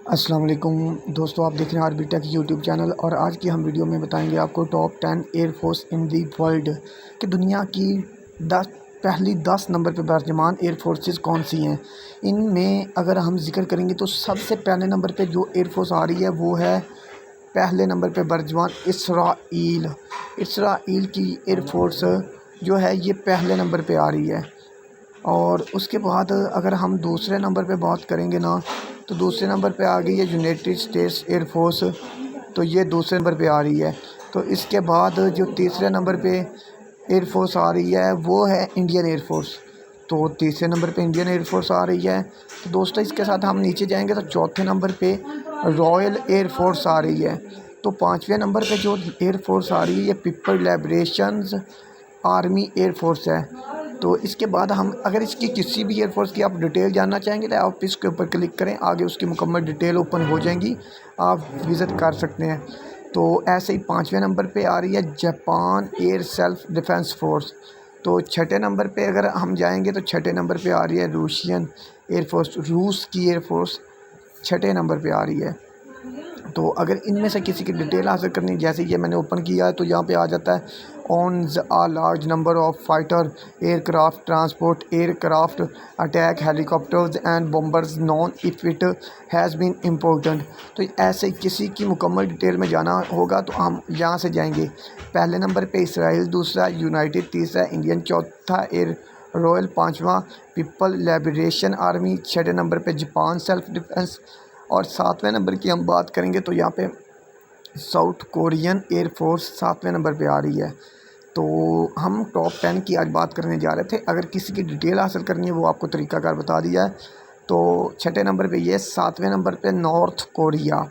अस्सलाम वालेकुम दोस्तों, आप देख रहे हैं आरबी टेक यूट्यूब चैनल। और आज की हम वीडियो में बताएंगे आपको top 10 air force in the world कि दुनिया की 10 नंबर पर बर्जमान एयरफोर्सेस कौन सी हैं। इनमें अगर हम जिक्र करेंगे तो सबसे पहले नंबर पे जो एयरफोर्स आ रही है वो है पहले नंबर पे बर्जमान इसराइल। इसराइल की एयरफोर्स जो है ये पहले नंबर पे आ रही है। और उसके बाद अगर हम दूसरे नंबर पे बात करेंगे ना, तो दूसरे नंबर पे आ गई है यूनाइटेड स्टेट्स एयरफोर्स। तो ये दूसरे नंबर पे आ रही है। तो इसके बाद जो तीसरे नंबर पे एयरफोर्स आ रही है वो है इंडियन एयरफोर्स। तो तीसरे नंबर पे इंडियन एयरफोर्स आ रही है। तो दोस्तों इसके साथ हम नीचे जाएंगे तो चौथे नंबर पे रॉयल एयरफोर्स आ रही है। तो पाँचवें नंबर पे जो एयरफोर्स आ रही है ये पीपल लिबरेशंस आर्मी एयरफोर्स है। तो इसके बाद हम अगर इसकी किसी भी एयरफोर्स की आप डिटेल जानना चाहेंगे तो आप इसके ऊपर क्लिक करें, आगे उसकी मुकम्मल डिटेल ओपन हो जाएंगी, आप विज़िट कर सकते हैं। तो ऐसे ही पाँचवें नंबर पे आ रही है Japan air self defence force. तो छठे नंबर पे अगर हम जाएंगे तो छठे नंबर पे आ रही है रूशियन एयरफोर्स, रूस की एयरफोर्स छठे नंबर पे आ रही है। तो अगर इनमें से किसी की डिटेल हासिल करनी, जैसे ये मैंने ओपन किया है तो यहाँ पे आ जाता है once a large number of fighter aircraft transport aircraft attack helicopters and bombers none if it has been important. तो ऐसे किसी की मुकम्मल डिटेल में जाना होगा तो हम यहाँ से जाएंगे। पहले नंबर पे इसराइल, दूसरा यूनाइटेड, तीसरा इंडियन, चौथा एयर रॉयल, पाँचवा पीपल लिबरेशन आर्मी, छठे नंबर पे जापान सेल्फ डिफेंस। और सातवें नंबर की हम बात करेंगे तो यहाँ पे साउथ कोरियन एयरफोर्स सातवें नंबर पे आ रही है। तो हम टॉप 10 की आज बात करने जा रहे थे। अगर किसी की डिटेल हासिल करनी है वो आपको तरीकाकार बता दिया है। तो छठे नंबर पे ये, सातवें नंबर पे नॉर्थ कोरिया,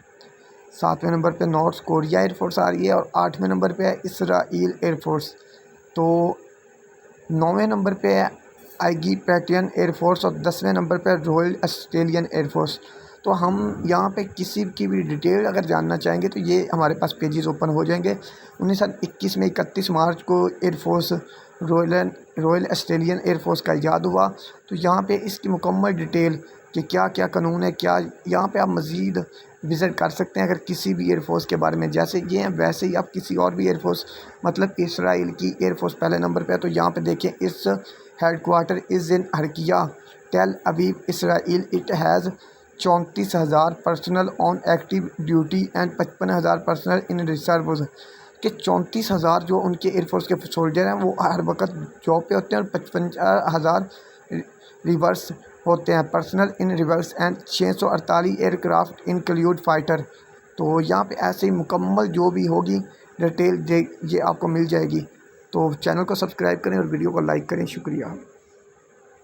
सातवें नंबर पे नॉर्थ कोरिया एयरफोर्स आ रही है। और आठवें नंबर पे है इसराइल एयरफोर्स। तो नौवें नंबर पे है इजिप्टियन एयरफोर्स और 10वें नंबर पे रॉयल ऑस्ट्रेलियन एयरफोर्स। तो हम यहाँ पे किसी की भी डिटेल अगर जानना चाहेंगे तो ये हमारे पास पेजेस ओपन हो जाएंगे। 1921 में 31 मार्च को एयरफोर्स रॉयल ऑस्ट्रेलियन एयरफोर्स का इजाद हुआ। तो यहाँ पे इसकी मुकम्मल डिटेल कि क्या क्या कानून है, क्या यहाँ पे आप मज़ीद विज़िट कर सकते हैं अगर किसी भी एयरफोर्स के बारे में। जैसे ये हैं वैसे ही आप किसी और भी एयरफोर्स, मतलब इसराइल की एयरफोर्स पहले नंबर पे है। तो यहाँ पे देखें, इस हेडक्वार्टर इज़ इन हरकिया Tel Aviv Israel. It has 34,000 personnel on active duty and 55,000 personnel in reserve. कि 34,000 जो उनके एयरफोर्स के सोल्जर हैं वो हर वक्त जॉब पे होते हैं और 55,000 रिवर्स होते हैं personal in reverse and 648 aircraft include fighter. तो यहाँ पे ऐसे ही मुकम्मल जो भी होगी डिटेल ये आपको मिल जाएगी। तो चैनल को सब्सक्राइब करें और वीडियो को लाइक करें। शुक्रिया।